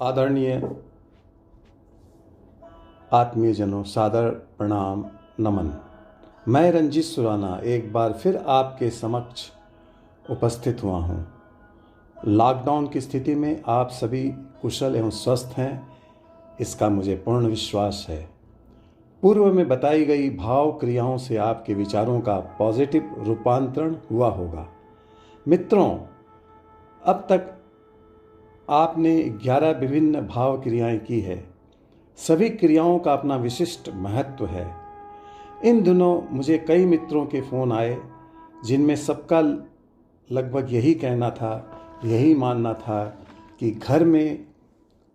आदरणीय आत्मीयजनों, सादर प्रणाम नमन। मैं रंजीत सुराना एक बार फिर आपके समक्ष उपस्थित हुआ हूँ। लॉकडाउन की स्थिति में आप सभी कुशल एवं स्वस्थ हैं, इसका मुझे पूर्ण विश्वास है। पूर्व में बताई गई भाव क्रियाओं से आपके विचारों का पॉजिटिव रूपांतरण हुआ होगा। मित्रों, अब तक आपने 11 विभिन्न भाव क्रियाएं की है। सभी क्रियाओं का अपना विशिष्ट महत्व है। इन दिनों मुझे कई मित्रों के फ़ोन आए जिनमें सबका लगभग यही कहना था, यही मानना था कि घर में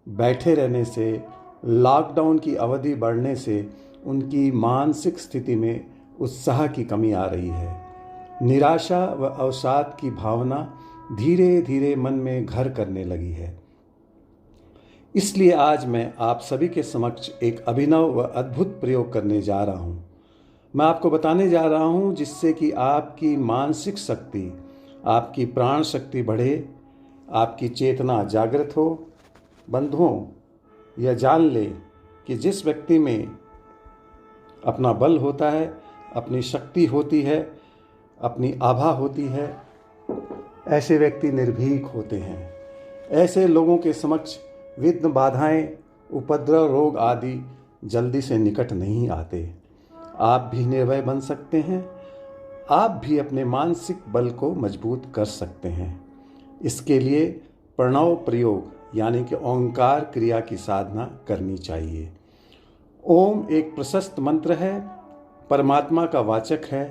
बैठे रहने से, लॉकडाउन की अवधि बढ़ने से उनकी मानसिक स्थिति में उत्साह की कमी आ रही है। निराशा व अवसाद की भावना धीरे धीरे मन में घर करने लगी है। इसलिए आज मैं आप सभी के समक्ष एक अभिनव व अद्भुत प्रयोग करने जा रहा हूँ। मैं आपको बताने जा रहा हूँ जिससे कि आपकी मानसिक शक्ति, आपकी प्राण शक्ति बढ़े, आपकी चेतना जागृत हो। बंधुओं, यह जान ले कि जिस व्यक्ति में अपना बल होता है, अपनी शक्ति होती है, अपनी आभा होती है, ऐसे व्यक्ति निर्भीक होते हैं। ऐसे लोगों के समक्ष विघ्न, बाधाएं, उपद्रव, रोग आदि जल्दी से निकट नहीं आते। आप भी निर्भय बन सकते हैं। आप भी अपने मानसिक बल को मजबूत कर सकते हैं। इसके लिए प्रणव प्रयोग यानी कि ओंकार क्रिया की साधना करनी चाहिए। ओम एक प्रशस्त मंत्र है, परमात्मा का वाचक है।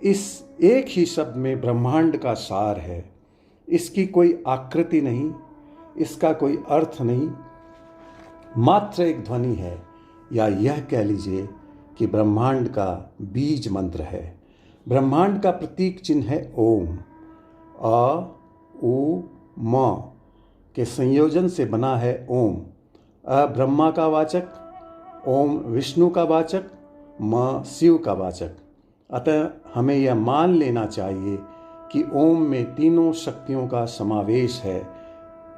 इस एक ही शब्द में ब्रह्मांड का सार है। इसकी कोई आकृति नहीं, इसका कोई अर्थ नहीं, मात्र एक ध्वनि है, या यह कह लीजिए कि ब्रह्मांड का बीज मंत्र है। ब्रह्मांड का प्रतीक चिन्ह है ओम। अ, उ, म के संयोजन से बना है ओम। अ ब्रह्मा का वाचक, ओम विष्णु का वाचक, म शिव का वाचक। अतः हमें यह मान लेना चाहिए कि ओम में तीनों शक्तियों का समावेश है,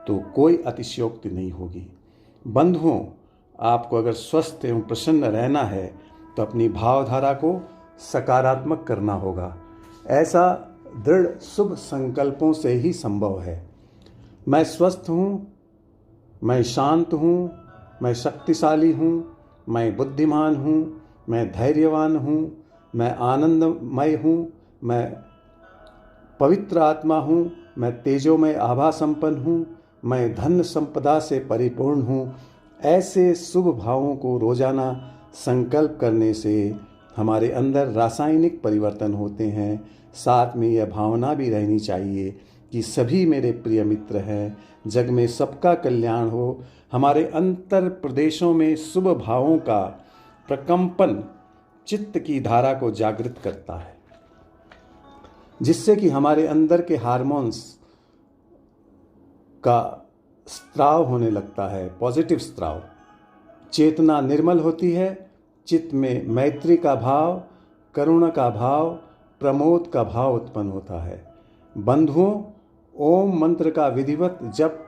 तो कोई अतिशयोक्ति नहीं होगी। बंधुओं, आपको अगर स्वस्थ एवं प्रसन्न रहना है तो अपनी भावधारा को सकारात्मक करना होगा। ऐसा दृढ़ शुभ संकल्पों से ही संभव है। मैं स्वस्थ हूँ, मैं शांत हूँ, मैं शक्तिशाली हूँ, मैं बुद्धिमान हूँ, मैं धैर्यवान हूँ, मैं आनंदमय हूँ, मैं पवित्र आत्मा हूँ, मैं तेजोमय आभा संपन्न हूँ, मैं धन संपदा से परिपूर्ण हूँ। ऐसे शुभ भावों को रोजाना संकल्प करने से हमारे अंदर रासायनिक परिवर्तन होते हैं। साथ में यह भावना भी रहनी चाहिए कि सभी मेरे प्रिय मित्र हैं, जग में सबका कल्याण हो। हमारे अंतर प्रदेशों में शुभ भावों का प्रकंपन चित्त की धारा को जागृत करता है, जिससे कि हमारे अंदर के हार्मोन्स का स्त्राव होने लगता है, पॉजिटिव स्त्राव। चेतना निर्मल होती है, चित्त में मैत्री का भाव, करुणा का भाव, प्रमोद का भाव उत्पन्न होता है। बंधुओं, ओम मंत्र का विधिवत जप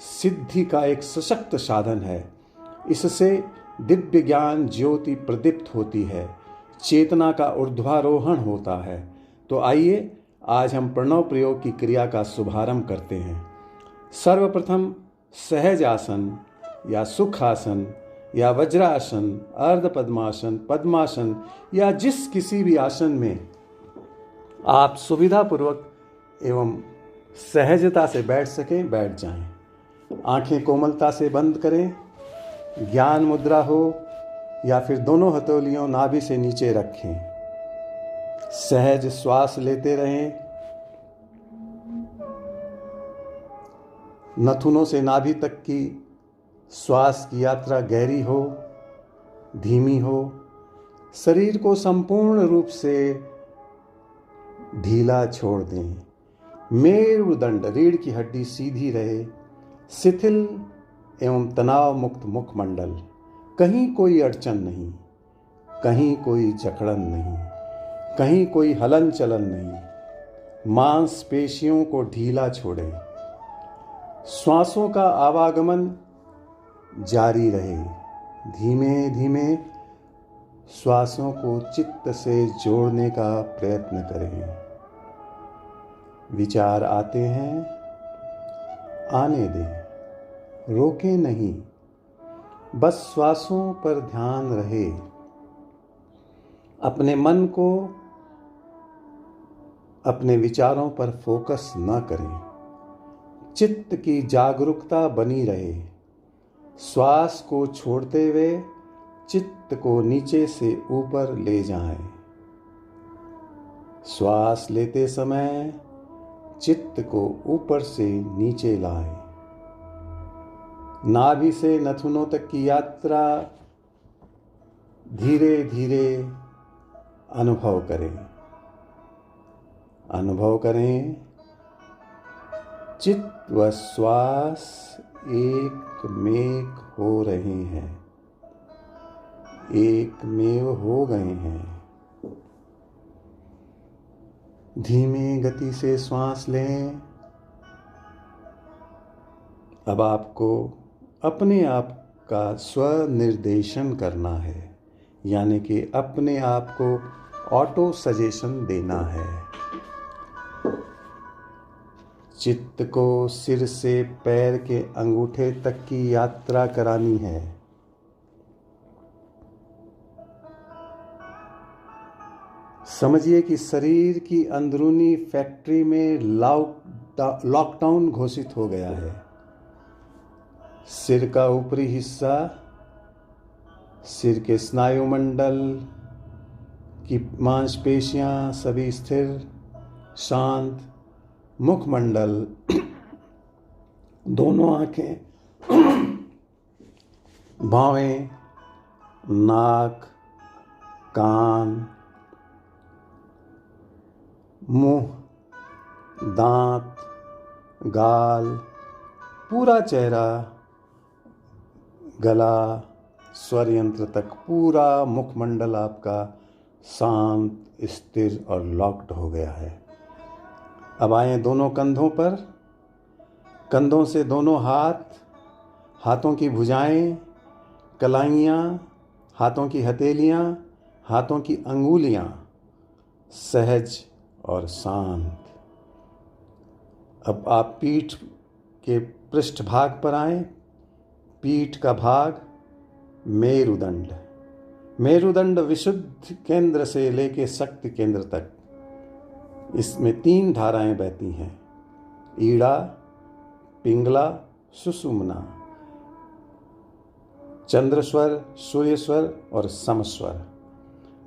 सिद्धि का एक सशक्त साधन है। इससे दिव्य ज्ञान ज्योति प्रदीप्त होती है, चेतना का ऊर्ध्वारोहण होता है। तो आइए आज हम प्रणव प्रयोग की क्रिया का शुभारंभ करते हैं। सर्वप्रथम सहज आसन या सुख आसन या वज्रासन, अर्ध पद्मासन, पद्मासन या जिस किसी भी आसन में आप सुविधापूर्वक एवं सहजता से बैठ सकें, बैठ जाएं। आंखें कोमलता से बंद करें। ज्ञान मुद्रा हो या फिर दोनों हथेलियों नाभि से नीचे रखें। सहज श्वास लेते रहें। नथुनों से नाभि तक की श्वास की यात्रा गहरी हो, धीमी हो। शरीर को संपूर्ण रूप से ढीला छोड़ दें। मेरुदंड, रीढ़ की हड्डी सीधी रहे। शिथिल एवं तनाव मुक्त मुखमंडल, कहीं कोई अड़चन नहीं, कहीं कोई जकड़न नहीं, कहीं कोई हलन चलन नहीं। मांसपेशियों को ढीला छोड़ें। श्वासों का आवागमन जारी रहे। धीमे धीमे श्वासों को चित्त से जोड़ने का प्रयत्न करें। विचार आते हैं, आने दें, रोकें नहीं, बस श्वासों पर ध्यान रहे। अपने मन को अपने विचारों पर फोकस न करें। चित्त की जागरूकता बनी रहे। श्वास को छोड़ते हुए चित्त को नीचे से ऊपर ले जाएं। श्वास लेते समय चित्त को ऊपर से नीचे लाएं। नाभि से नथुनों तक की यात्रा धीरे धीरे अनुभव करें। अनुभव करें, चित्त व श्वास एक मेक हो रहे हैं, एक मेव हो गए हैं। धीमे गति से श्वास लें। अब आपको अपने आप का स्वनिर्देशन करना है, यानी कि अपने आप को ऑटो सजेशन देना है। चित्त को सिर से पैर के अंगूठे तक की यात्रा करानी है। समझिए कि शरीर की अंदरूनी फैक्ट्री में लॉकडाउन घोषित हो गया है। सिर का ऊपरी हिस्सा, सिर के स्नायुमंडल की मांसपेशियां सभी स्थिर, शांत। मुखमंडल, दोनों आंखें, भौहें, नाक, कान, मुंह, दांत, गाल, पूरा चेहरा, गला, स्वर यंत्र तक पूरा मुखमंडल आपका शांत, स्थिर और लॉक्ड हो गया है। अब आए दोनों कंधों पर। कंधों से दोनों हाथ, हाथों की भुजाएं, कलाइयाँ, हाथों की हथेलियाँ, हाथों की अंगुलियाँ सहज और शांत। अब आप पीठ के पृष्ठभाग पर आए। पीठ का भाग मेरुदंड। मेरुदंड विशुद्ध केंद्र से लेके शक्ति केंद्र तक, इसमें 3 धाराएं बहती हैं, ईड़ा, पिंगला, सुषुम्ना। चंद्रस्वर, सूर्यस्वर और समस्वर।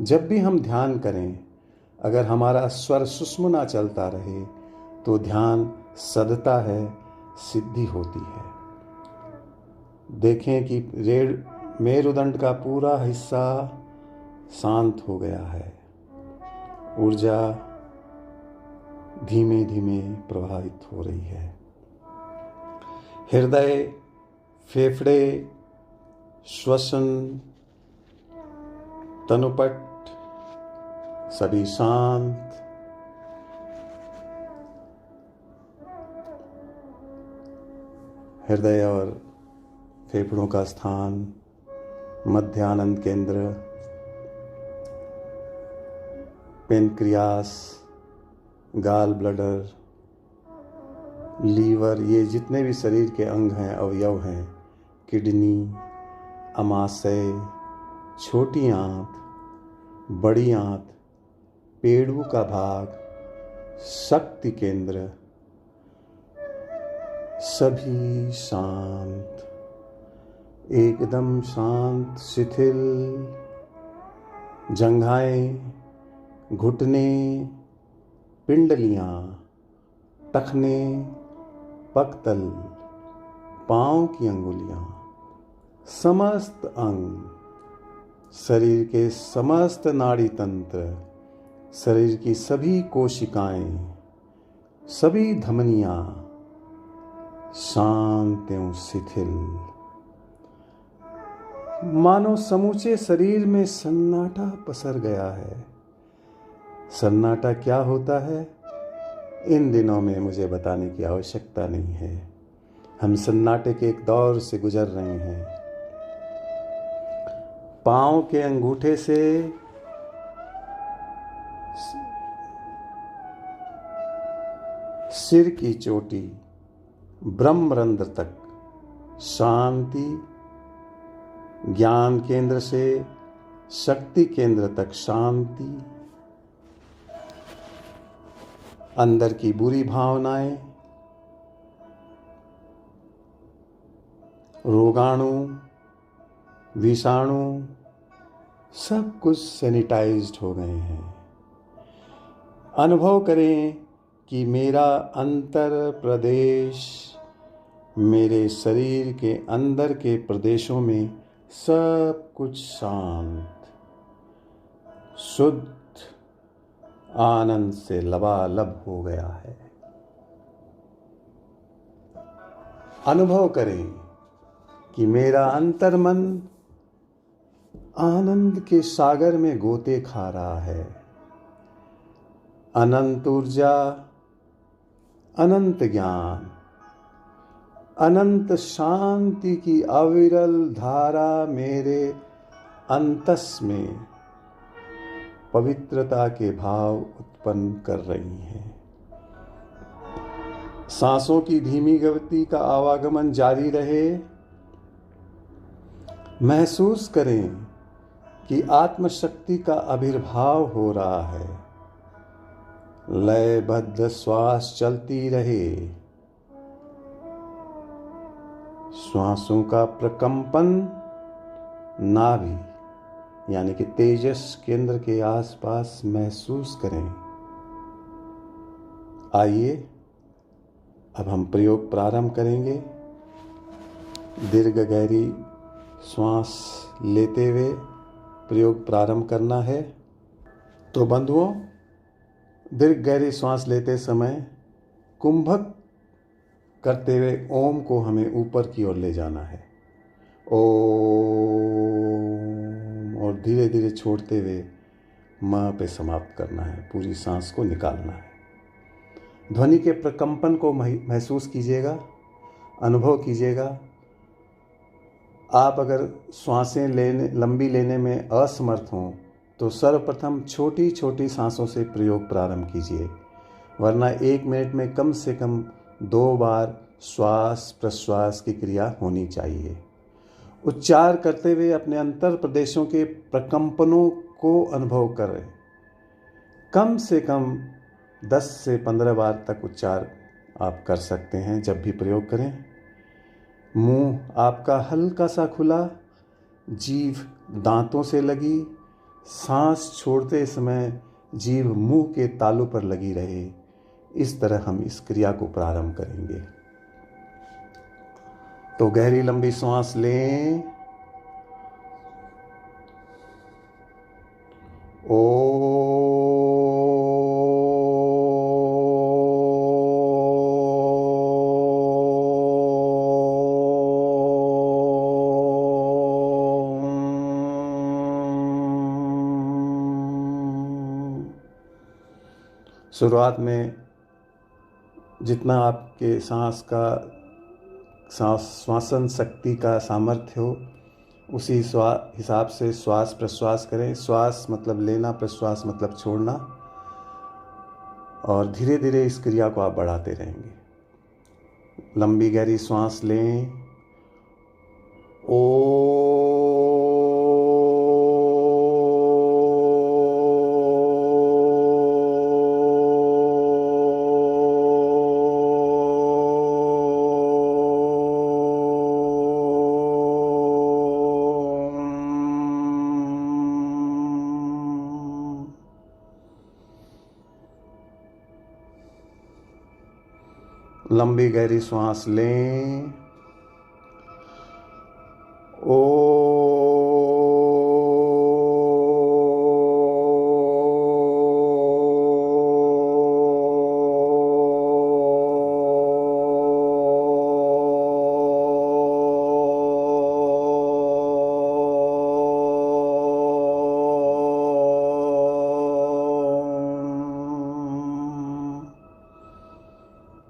जब भी हम ध्यान करें, अगर हमारा स्वर सुषुम्ना चलता रहे तो ध्यान सधता है, सिद्धि होती है। देखें कि मेरुदंड का पूरा हिस्सा शांत हो गया है। ऊर्जा धीमे धीमे प्रवाहित हो रही है। हृदय, फेफड़े, श्वसन, तनुपट सभी शांत। हृदय और फेफड़ों का स्थान मध्यानंद केंद्र, पेनक्रियास, गाल ब्लडर, लीवर, ये जितने भी शरीर के अंग हैं, अवयव हैं, किडनी, अमाशय, छोटी आंत, बड़ी आंत, पेड़ू का भाग, शक्ति केंद्र सभी शांत, एकदम शांत, शिथिल। जंघाएं, घुटने, पिंडलियां, टखने, पकतल, पांव की अंगुलियां, समस्त अंग, शरीर के समस्त नाड़ी तंत्र, शरीर की सभी कोशिकाएं, सभी धमनियां शांत एवं शिथिल। मानो समूचे शरीर में सन्नाटा पसर गया है। सन्नाटा क्या होता है, इन दिनों में मुझे बताने की आवश्यकता नहीं है। हम सन्नाटे के एक दौर से गुजर रहे हैं। पाँव के अंगूठे से सिर की चोटी ब्रह्मरंध्र तक शांति, ज्ञान केंद्र से शक्ति केंद्र तक शांति, अंदर की बुरी भावनाएं, रोगाणु, विषाणु सब कुछ सैनिटाइज्ड हो गए हैं। अनुभव करें कि मेरा अंतर प्रदेश, मेरे शरीर के अंदर के प्रदेशों में सब कुछ शांत, शुद्ध आनंद से लबालब हो गया है। अनुभव करें कि मेरा अंतर्मन आनंद के सागर में गोते खा रहा है। अनंत ऊर्जा, अनंत ज्ञान, अनंत शांति की अविरल धारा मेरे अंतस में पवित्रता के भाव उत्पन्न कर रही हैं। सांसों की धीमी गति का आवागमन जारी रहे। महसूस करें कि आत्मशक्ति का आविर्भाव हो रहा है। लयबद्ध श्वास चलती रहे। श्वासों का प्रकंपन नाभि यानी कि तेजस केंद्र के आसपास महसूस करें। आइए अब हम प्रयोग प्रारंभ करेंगे। दीर्घ गहरी श्वास लेते हुए प्रयोग प्रारंभ करना है। तो बंधुओं, दीर्घ गहरी श्वास लेते समय कुंभक करते हुए ओम को हमें ऊपर की ओर ले जाना है। ओम, और धीरे धीरे छोड़ते हुए माँ पे समाप्त करना है। पूरी सांस को निकालना है। ध्वनि के प्रकंपन को महसूस कीजिएगा, अनुभव कीजिएगा। आप अगर श्वासें लंबी लेने में असमर्थ हों तो सर्वप्रथम छोटी छोटी सांसों से प्रयोग प्रारंभ कीजिए, वरना 1 मिनट में कम से कम 2 बार श्वास प्रश्वास की क्रिया होनी चाहिए। उच्चार करते हुए अपने अंतर प्रदेशों के प्रकंपनों को अनुभव करें। कम से कम 10 से 15 बार तक उच्चार आप कर सकते हैं जब भी प्रयोग करें। मुंह आपका हल्का सा खुला, जीभ दांतों से लगी। सांस छोड़ते समय जीभ मुंह के तालू पर लगी रहे। इस तरह हम इस क्रिया को प्रारंभ करेंगे। तो गहरी लंबी सांस लें। शुरुआत में जितना आपके श्वासन शक्ति का सामर्थ्य हो उसी हिसाब से श्वास प्रश्वास करें। श्वास मतलब लेना, प्रश्वास मतलब छोड़ना, और धीरे धीरे इस क्रिया को आप बढ़ाते रहेंगे। लंबी गहरी सांस लें। लंबी गहरी सांस लें।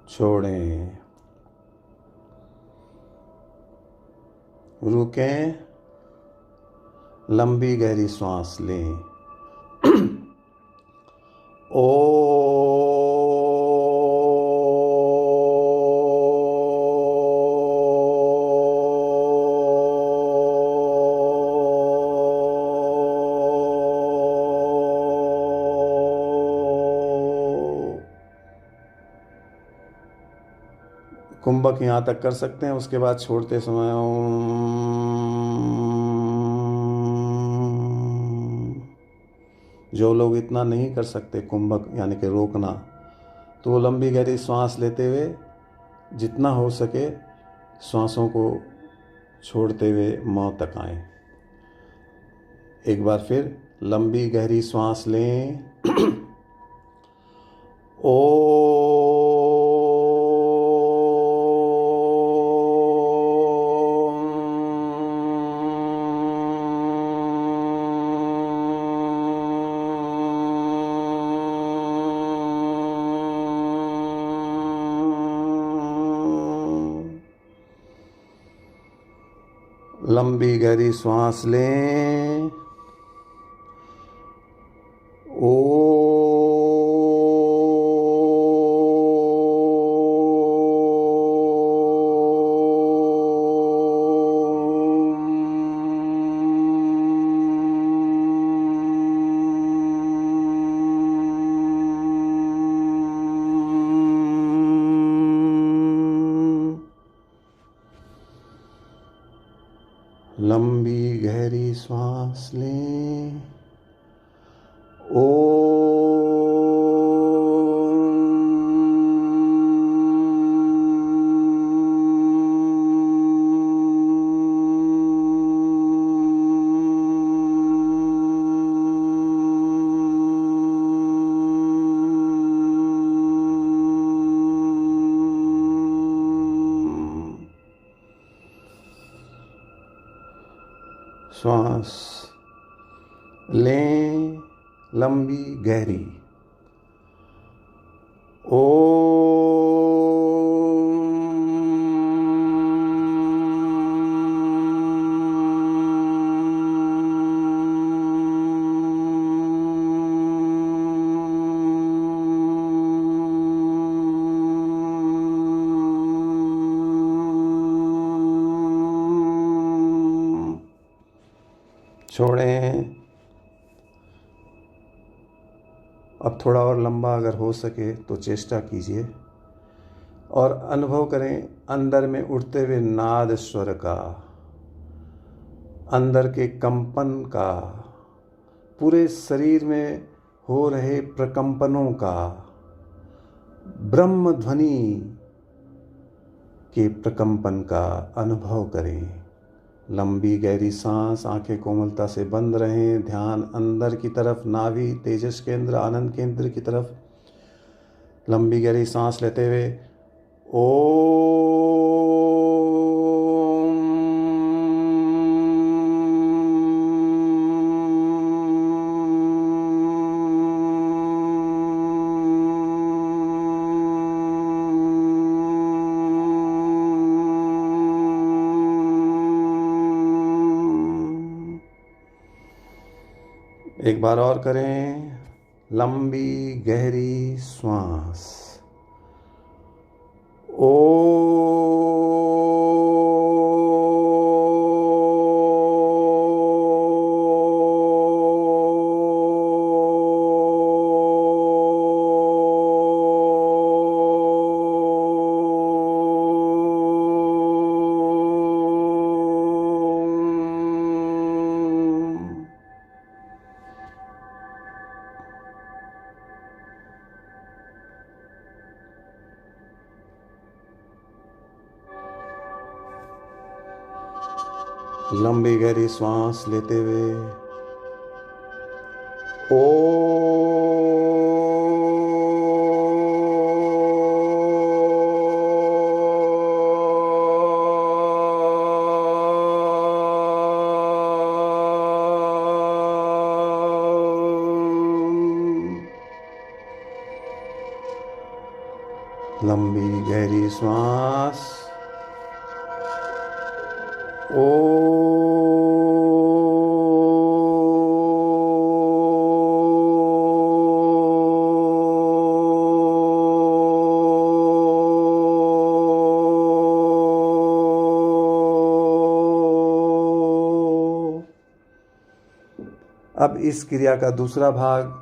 छोड़ें। रुकें, लंबी गहरी सांस लें। ओ कुंभक यहाँ तक कर सकते हैं, उसके बाद छोड़ते समय जो लोग इतना नहीं कर सकते कुंभक यानी कि रोकना, तो वो लंबी गहरी सांस लेते हुए जितना हो सके श्वासों को छोड़ते हुए मौत तक आएं। एक बार फिर लंबी गहरी सांस लें। ओ लंबी गहरी सांस लें। ओ लंबी गहरी सांस लें। ओ श्वास लें लंबी गहरी। ओ छोड़ें। अब थोड़ा और लंबा अगर हो सके तो चेष्टा कीजिए और अनुभव करें अंदर में उठते हुए नाद स्वर का, अंदर के कंपन का, पूरे शरीर में हो रहे प्रकंपनों का, ब्रह्म ध्वनि के प्रकंपन का अनुभव करें। लंबी गहरी सांस, आंखें कोमलता से बंद रहें। ध्यान अंदर की तरफ, नाभि, तेजस केंद्र, आनंद केंद्र की तरफ। लंबी गहरी सांस लेते हुए ओ एक बार और करें। लंबी गहरी श्वास। ओ लंबी गहरी सांस लेते हुए ओ लंबी गहरी सांस। ओ अब इस क्रिया का दूसरा भाग,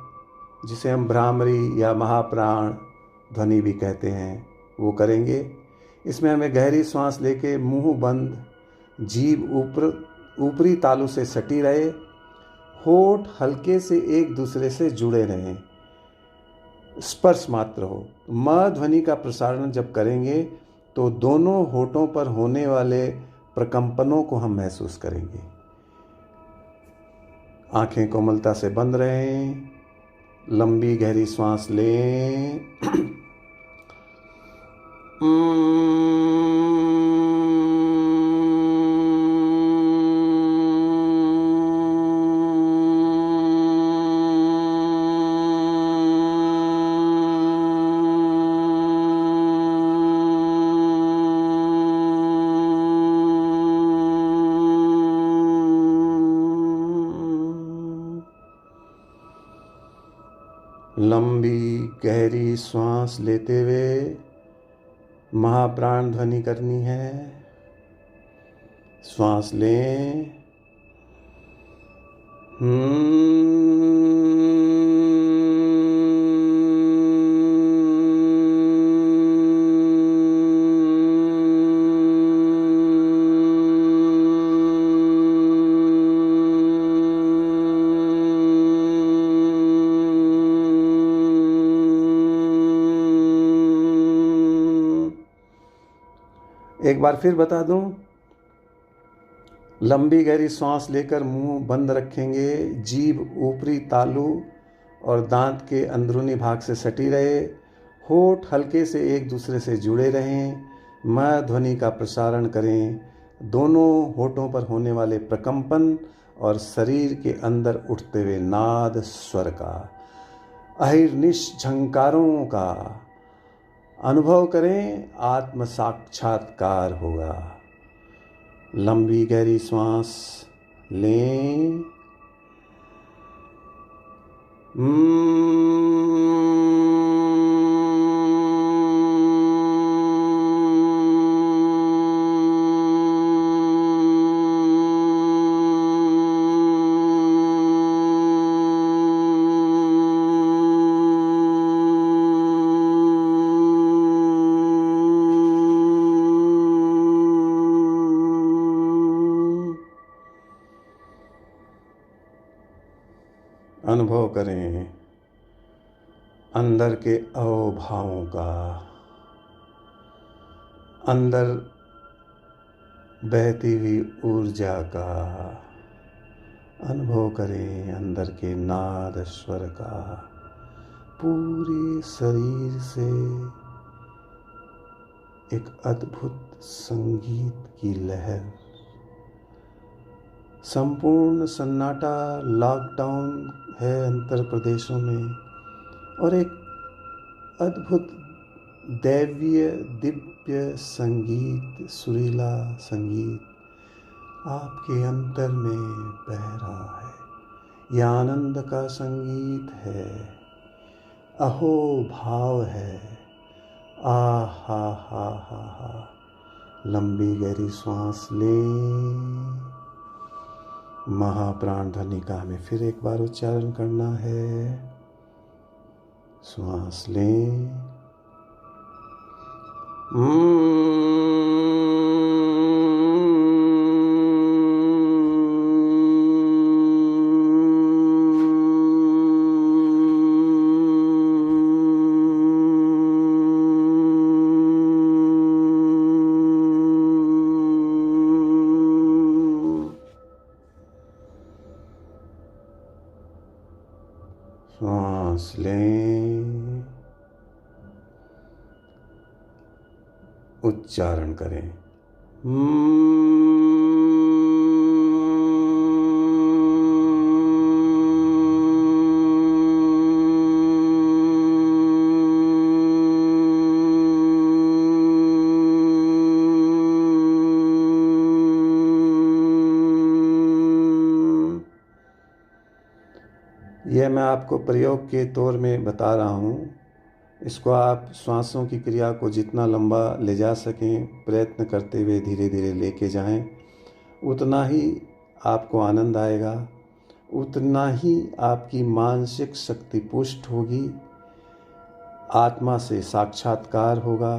जिसे हम भ्रामरी या महाप्राण ध्वनि भी कहते हैं, वो करेंगे। इसमें हमें गहरी सांस लेके मुंह बंद, जीभ ऊपरी तालू से सटी रहे, होठ हल्के से एक दूसरे से जुड़े रहें, स्पर्श मात्र हो। म ध्वनि का प्रसारण जब करेंगे तो दोनों होठों पर होने वाले प्रकंपनों को हम महसूस करेंगे। आंखें कोमलता से बंद रहें, लंबी गहरी सांस लें। लंबी गहरी सांस लेते हुए महाप्राण ध्वनि करनी है। श्वास लें। एक बार फिर बता दूं, लंबी गहरी सांस लेकर मुंह बंद रखेंगे, जीभ ऊपरी तालू और दांत के अंदरूनी भाग से सटी रहे, होठ हल्के से एक दूसरे से जुड़े रहें, म ध्वनि का प्रसारण करें, दोनों होठों पर होने वाले प्रकंपन और शरीर के अंदर उठते हुए नाद स्वर का, अहिर्निश झंकारों का अनुभव करें। आत्म साक्षात्कार होगा। लंबी गहरी सांस लें। अनुभव करें अंदर के अवभावों का, अंदर बहती हुई ऊर्जा का अनुभव करें, अंदर के नाद स्वर का, पूरे शरीर से एक अद्भुत संगीत की लहर। संपूर्ण सन्नाटा, लॉकडाउन है अंतर प्रदेशों में, और एक अद्भुत दैवीय दिव्य संगीत, सुरीला संगीत आपके अंतर में बह रहा है। यह आनंद का संगीत है, अहो भाव है। आ हा हा हा हा। लंबी गहरी सांस लें। महाप्राण ध्वनि का हमें फिर एक बार उच्चारण करना है। श्वास लें। सांस लें, उच्चारण करें। यह मैं आपको प्रयोग के तौर में बता रहा हूँ। इसको आप श्वासों की क्रिया को जितना लंबा ले जा सकें प्रयत्न करते हुए धीरे धीरे लेके जाएं, उतना ही आपको आनंद आएगा, उतना ही आपकी मानसिक शक्ति पुष्ट होगी, आत्मा से साक्षात्कार होगा,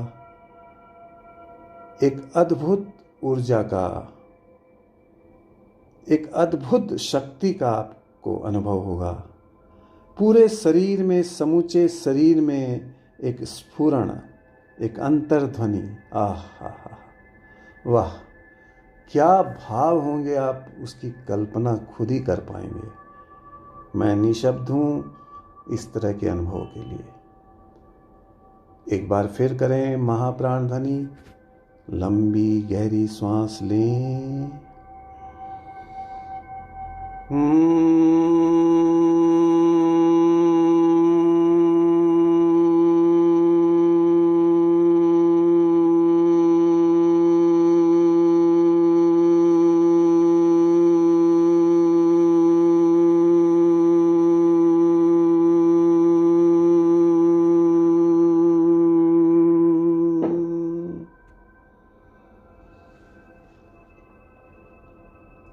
एक अद्भुत ऊर्जा का, एक अद्भुत शक्ति का आपको अनुभव होगा। पूरे शरीर में, समूचे शरीर में एक स्फुरण, एक अंतर्ध्वनि। आहा, वाह, क्या भाव होंगे, आप उसकी कल्पना खुद ही कर पाएंगे। मैं निशब्द हूँ इस तरह के अनुभव के लिए। एक बार फिर करें महाप्राण ध्वनि। लंबी गहरी सांस लें।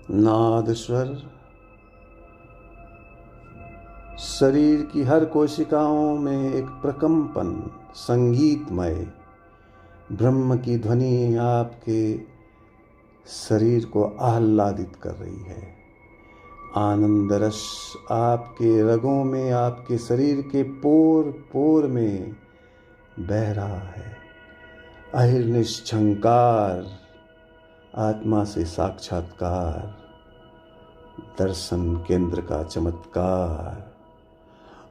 नाद स्वर शरीर की हर कोशिकाओं में एक प्रकंपन, संगीतमय ब्रह्म की ध्वनि आपके शरीर को आह्लादित कर रही है। आनंद रस आपके रगों में, आपके शरीर के पोर पोर में बह रहा है। अहिर्निश झंकार, आत्मा से साक्षात्कार, दर्शन केंद्र का चमत्कार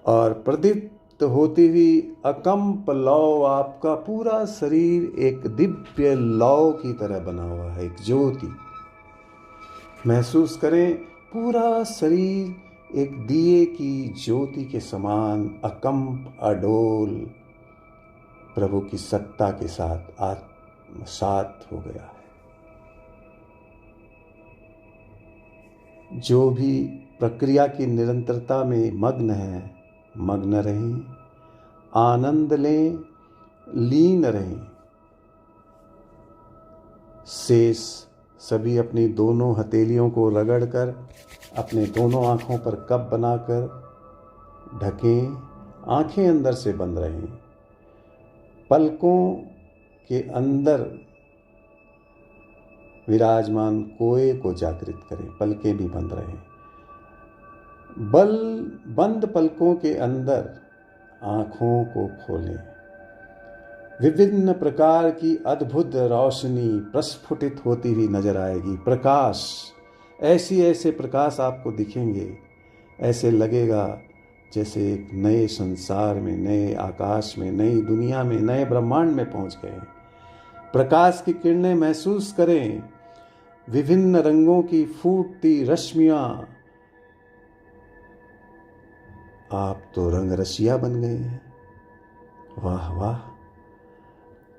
और प्रदीप्त होती हुई अकंप लौ। आपका पूरा शरीर एक दिव्य लौ की तरह बना हुआ है, एक ज्योति। महसूस करें पूरा शरीर एक दिए की ज्योति के समान अकंप अडोल प्रभु की सत्ता के साथ आत्मसात हो गया है। जो भी प्रक्रिया की निरंतरता में मग्न है, मग्न रहें, आनंद लें, लीन रहें। शेष सभी अपनी दोनों हथेलियों को रगड़कर अपने दोनों आँखों पर कप बनाकर ढकें। आँखें अंदर से बंद रहें। पलकों के अंदर विराजमान कोए को जागृत करें, पलकें भी बंद रहें। बंद पलकों के अंदर आँखों को खोलें। विभिन्न प्रकार की अद्भुत रोशनी प्रस्फुटित होती हुई नजर आएगी। प्रकाश, ऐसे प्रकाश आपको दिखेंगे, ऐसे लगेगा जैसे एक नए संसार में, नए आकाश में, नई दुनिया में, नए ब्रह्मांड में पहुंच गए। प्रकाश की किरणें महसूस करें, विभिन्न रंगों की फूटती रश्मियां। आप तो रंग रसिया बन गए हैं। वाह वाह।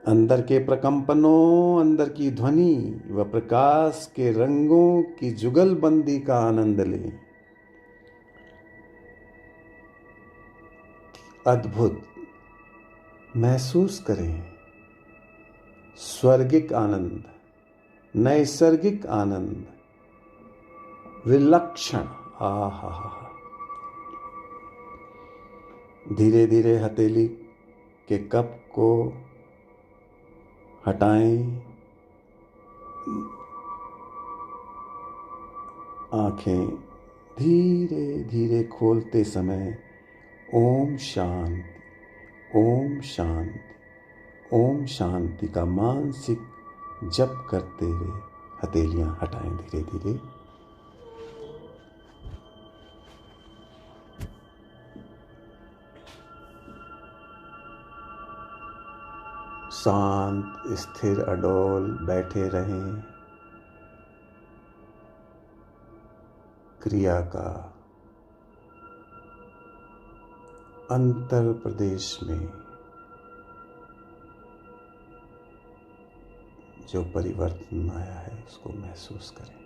अंदर के प्रकंपनों, अंदर की ध्वनि व प्रकाश के रंगों की जुगलबंदी का आनंद लें। अद्भुत महसूस करें। स्वर्गिक आनंद, नैसर्गिक आनंद, विलक्षण। आहा। धीरे धीरे हथेली के कप को हटाएं। आंखें धीरे धीरे खोलते समय ओम शांति, ओम शांति, ओम शांति का मानसिक जप करते हुए हथेलियां हटाएं धीरे धीरे। शांत, स्थिर, अडोल बैठे रहें। क्रिया का अंतर प्रदेश में जो परिवर्तन आया है उसको महसूस करें।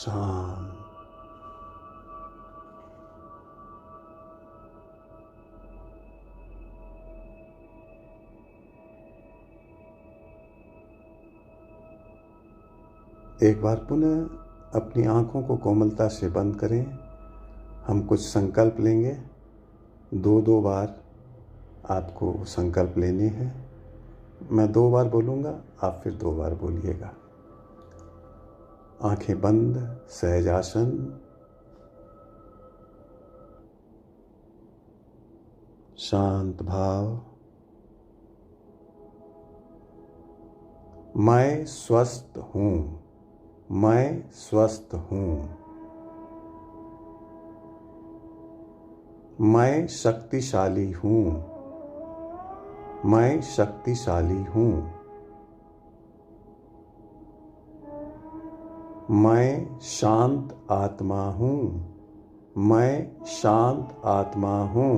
शांत। एक बार पुनः अपनी आँखों को कोमलता से बंद करें। हम कुछ संकल्प लेंगे। दो दो बार आपको संकल्प लेने हैं। मैं 2 बार बोलूँगा, आप फिर 2 बार बोलिएगा। आँखें बंद, सहजासन। शांत भाव। मैं स्वस्थ हूँ। मैं स्वस्थ हूँ। मैं शक्तिशाली हूँ। मैं शक्तिशाली हूँ। मैं शांत आत्मा हूँ। मैं शांत आत्मा हूँ।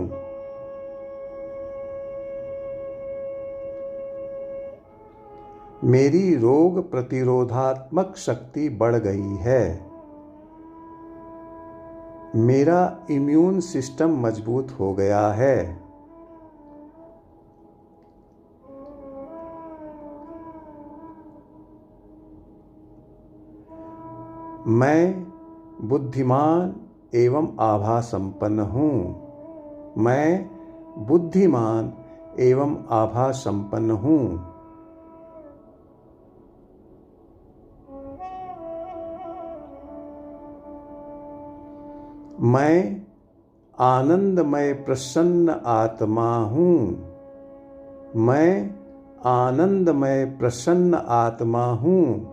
मेरी रोग प्रतिरोधात्मक शक्ति बढ़ गई है। मेरा इम्यून सिस्टम मजबूत हो गया है। मैं बुद्धिमान एवं आभा संपन्न हूँ। मैं बुद्धिमान एवं आभा संपन्न हूँ। मैं आनंदमय प्रसन्न आत्मा हूँ। मैं आनंदमय प्रसन्न आत्मा हूँ।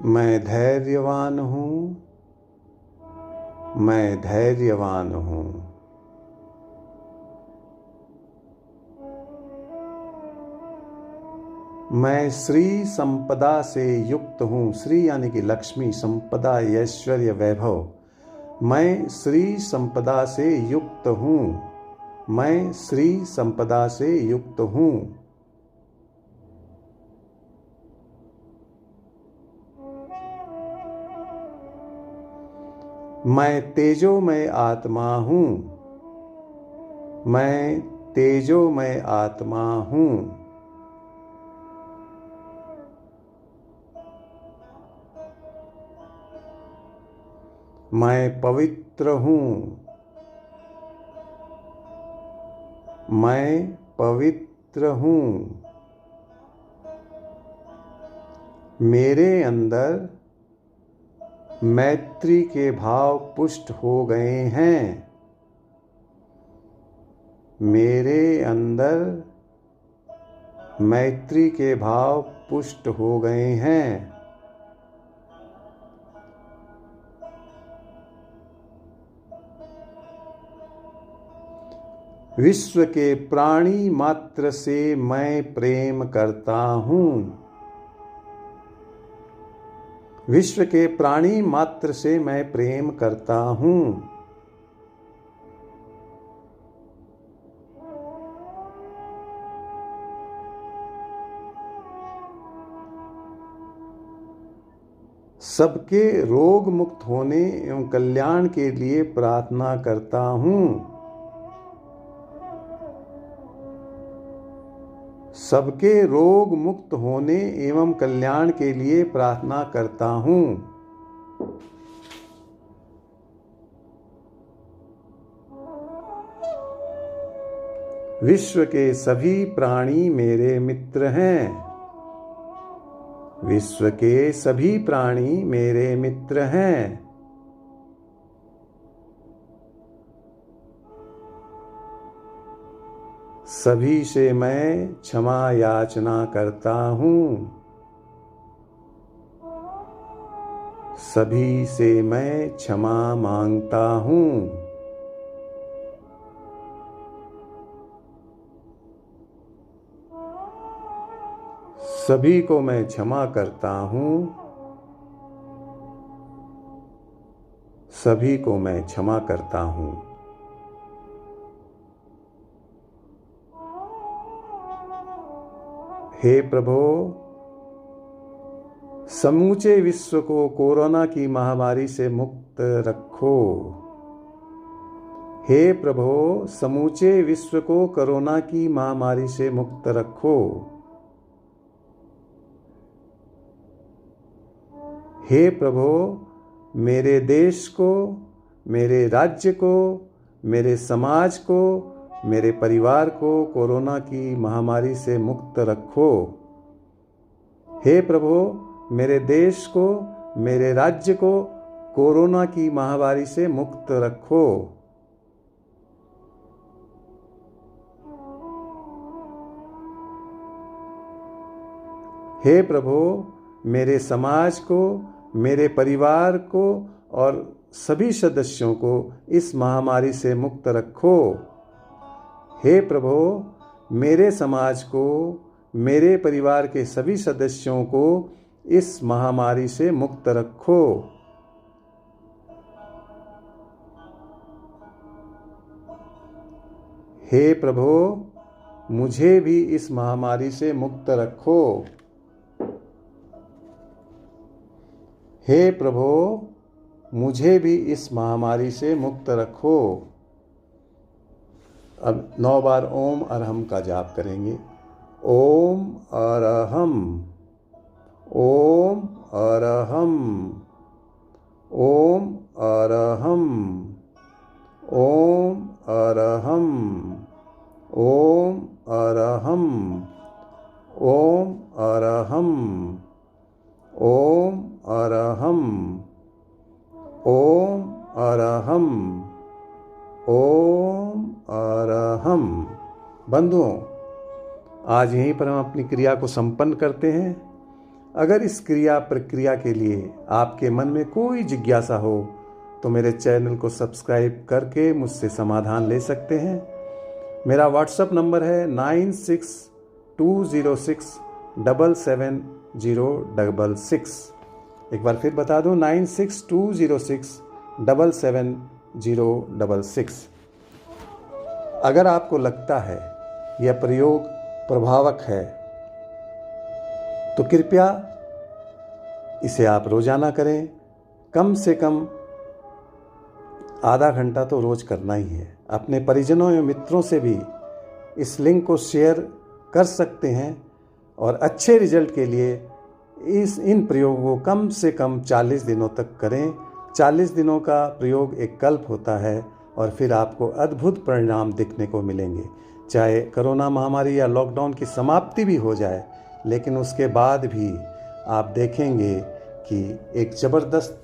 मैं धैर्यवान हूँ। मैं धैर्यवान हूँ। मैं श्री संपदा से युक्त हूँ। श्री यानी कि लक्ष्मी, संपदा ऐश्वर्य वैभव। मैं श्री संपदा से युक्त हूँ। मैं श्री संपदा से युक्त हूँ। मैं तेजोमय आत्मा हूँ। मैं तेजोमय आत्मा हूँ। मैं पवित्र हूँ। मैं पवित्र हूँ। मेरे अंदर मैत्री के भाव पुष्ट हो गए हैं। मेरे अंदर मैत्री के भाव पुष्ट हो गए हैं। विश्व के प्राणी मात्र से मैं प्रेम करता हूँ। विश्व के प्राणी मात्र से मैं प्रेम करता हूँ। सबके रोग मुक्त होने एवं कल्याण के लिए प्रार्थना करता हूँ। सबके रोग मुक्त होने एवं कल्याण के लिए प्रार्थना करता हूँ। विश्व के सभी प्राणी मेरे मित्र हैं। विश्व के सभी प्राणी मेरे मित्र हैं। सभी से मैं क्षमा याचना करता हूँ। सभी से मैं क्षमा मांगता हूँ। सभी को मैं क्षमा करता हूँ। सभी को मैं क्षमा करता हूँ। हे प्रभु, समूचे विश्व को कोरोना की महामारी से मुक्त रखो। हे प्रभु, समूचे विश्व को कोरोना की महामारी से मुक्त रखो। हे प्रभु, मेरे देश को, मेरे राज्य को, मेरे समाज को, मेरे परिवार को कोरोना की महामारी से मुक्त रखो। हे प्रभु, मेरे देश को, मेरे राज्य को कोरोना की महामारी से मुक्त रखो। हे प्रभु, मेरे समाज को, मेरे परिवार को और सभी सदस्यों को इस महामारी से मुक्त रखो। हे प्रभु, मेरे समाज को, मेरे परिवार के सभी सदस्यों को इस महामारी से मुक्त रखो। हे प्रभु, मुझे भी इस महामारी से मुक्त रखो। हे प्रभु, मुझे भी इस महामारी से मुक्त रखो। अब 9 बार ओम अरहम का जाप करेंगे। ओम अरहम, ओम अरहम, ओम अरहम, ओम अरहम, ओम अरहम, ओम अरहम, ओम अरहम, ओम अरहम, ओम अरहम। बंधुओं, आज यहीं पर हम अपनी क्रिया को संपन्न करते हैं। अगर इस क्रिया प्रक्रिया के लिए आपके मन में कोई जिज्ञासा हो तो मेरे चैनल को सब्सक्राइब करके मुझसे समाधान ले सकते हैं। मेरा व्हाट्सएप नंबर है 9620677066। एक बार फिर बता दूं, 9620677066। अगर आपको लगता है यह प्रयोग प्रभावक है तो कृपया इसे आप रोजाना करें। कम से कम आधा घंटा तो रोज करना ही है। अपने परिजनों या मित्रों से भी इस लिंक को शेयर कर सकते हैं और अच्छे रिजल्ट के लिए इन प्रयोगों को कम से कम 40 दिनों तक करें। 40 दिनों का प्रयोग एक कल्प होता है और फिर आपको अद्भुत परिणाम दिखने को मिलेंगे। चाहे कोरोना महामारी या लॉकडाउन की समाप्ति भी हो जाए, लेकिन उसके बाद भी आप देखेंगे कि एक ज़बरदस्त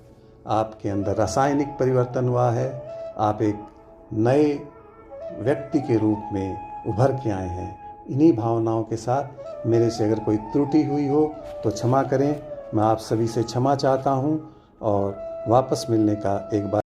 आपके अंदर रासायनिक परिवर्तन हुआ है। आप एक नए व्यक्ति के रूप में उभर के आए हैं। इन्हीं भावनाओं के साथ मेरे से अगर कोई त्रुटि हुई हो तो क्षमा करें। मैं आप सभी से क्षमा चाहता हूं और वापस मिलने का एक बार